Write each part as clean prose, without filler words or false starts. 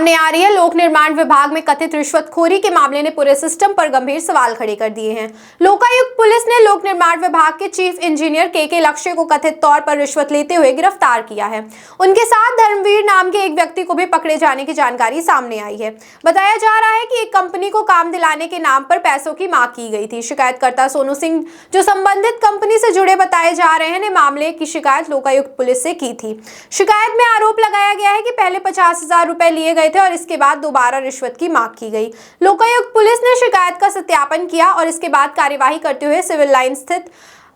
सामने आ रही है। लोक निर्माण विभाग में कथित रिश्वतखोरी के मामले ने पूरे सिस्टम पर गंभीर सवाल खड़े कर दिए हैं। लोकायुक्त पुलिस ने लोक निर्माण विभाग के चीफ इंजीनियर के लक्ष्य को कथित तौर पर रिश्वत लेते हुए गिरफ्तार किया है। उनके साथ धर्मवीर नाम के एक व्यक्ति को भी पकड़े जाने की जानकारी सामने आई है। बताया जा रहा है कि एक कंपनी को काम दिलाने के नाम पर पैसों की मांग की गई थी। शिकायतकर्ता सोनू सिंह, जो संबंधित कंपनी से जुड़े बताए जा रहे हैं, ने मामले की शिकायत लोकायुक्त पुलिस से की थी। शिकायत में आरोप लगाया गया है कि पहले 50,000 रुपए लिए गए थे और इसके बाद दोबारा रिश्वत की मांग की गई। लोकायुक्त पुलिस ने शिकायत का सत्यापन किया और इसके बाद कार्यवाही करते हुए सिविल लाइन स्थित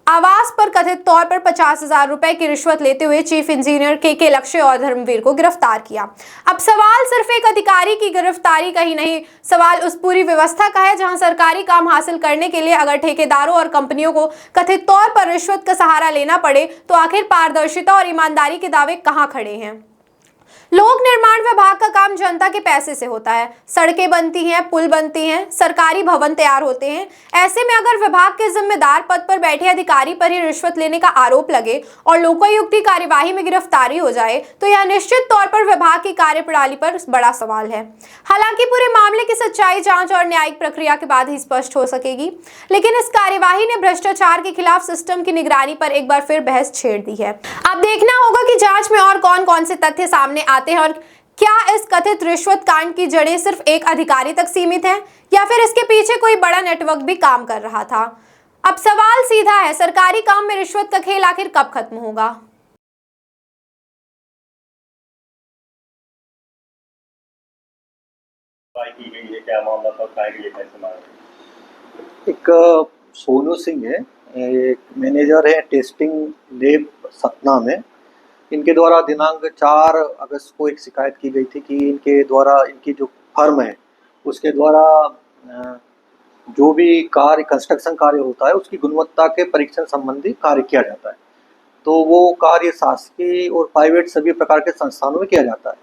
आवास पर कथित तौर पर 50,000 रुपए की रिश्वत लेते हुए चीफ इंजीनियर के लक्ष्य और धर्मवीर को गिरफ्तार किया। अब सवाल सिर्फ एक अधिकारी की गिरफ्तारी का ही नहीं, सवाल उस पूरी व्यवस्था का है जहां सरकारी काम हासिल करने के लिए अगर ठेकेदारों और कंपनियों को कथित तौर पर रिश्वत का सहारा लेना पड़े तो आखिर पारदर्शिता और ईमानदारी के दावे कहां खड़े हैं। लोक निर्माण विभाग का काम जनता के पैसे से होता है। सड़कें बनती हैं, पुल बनते हैं, सरकारी भवन तैयार होते हैं। ऐसे में अगर विभाग के जिम्मेदार पद पर बैठे अधिकारी पर ही रिश्वत लेने का आरोप लगे और लोकायुक्त की कार्यवाही में गिरफ्तारी हो जाए तो यह निश्चित तौर पर विभाग की कार्यप्रणाली पर बड़ा सवाल है। हालांकि पूरे मामले की सच्चाई जांच और न्यायिक प्रक्रिया के बाद ही स्पष्ट हो सकेगी, लेकिन इस कार्यवाही ने भ्रष्टाचार के खिलाफ सिस्टम की निगरानी पर एक बार फिर बहस छेड़ दी है। अब देखना होगा कि जांच में और कौन कौन से तथ्य सामने आते हैं और क्या इस कथित रिश्वत कांड की जड़ें सिर्फ एक अधिकारी तक सीमित हैं या फिर इसके पीछे कोई बड़ा नेटवर्क भी काम कर रहा था। अब सवाल सीधा है, सरकारी काम में रिश्वत का खेल आखिर कब खत्म होगा। क्या मामला था, एक सोनू सिंह है, एक मैनेजर है टेस्टिंग लैब सतना में। इनके द्वारा दिनांक 4 अगस्त को एक शिकायत की गई थी कि इनके द्वारा, इनकी जो फर्म है उसके द्वारा जो भी कार्य, कंस्ट्रक्शन कार्य होता है उसकी गुणवत्ता के परीक्षण संबंधी कार्य किया जाता है। तो वो कार्य शासकीय और प्राइवेट सभी प्रकार के संस्थानों में किया जाता है।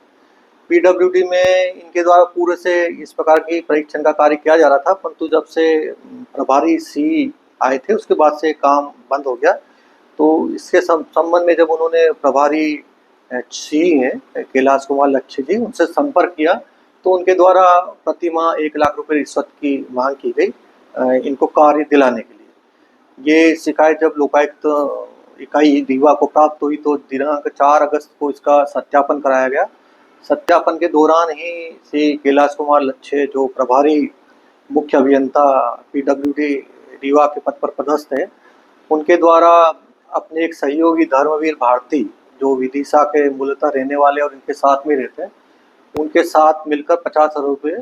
पीडब्ल्यूडी में इनके द्वारा पूरे से इस प्रकार की परीक्षण का कार्य किया जा रहा था, परंतु जब से प्रभारी सी आए थे उसके बाद से काम बंद हो गया। तो इसके संबंध में जब उन्होंने प्रभारी सी हैं कैलाश कुमार लच्छे जी, उनसे संपर्क किया तो उनके द्वारा प्रति माह 1 लाख रुपए रिश्वत की मांग की गई इनको कार्य दिलाने के लिए। ये शिकायत जब लोकायुक्त इकाई रीवा को प्राप्त हुई तो दिनांक 4 अगस्त को इसका सत्यापन कराया गया। सत्यापन के दौरान ही श्री कैलाश कुमार लच्छे, जो प्रभारी मुख्य अभियंता पीडब्ल्यूडी रीवा के पद पर पदस्थ है, उनके द्वारा अपने एक सहयोगी धर्मवीर भारती, जो विदिशा के मूलतः रहने वाले और इनके साथ में रहते हैं, उनके साथ मिलकर 50,000 रुपये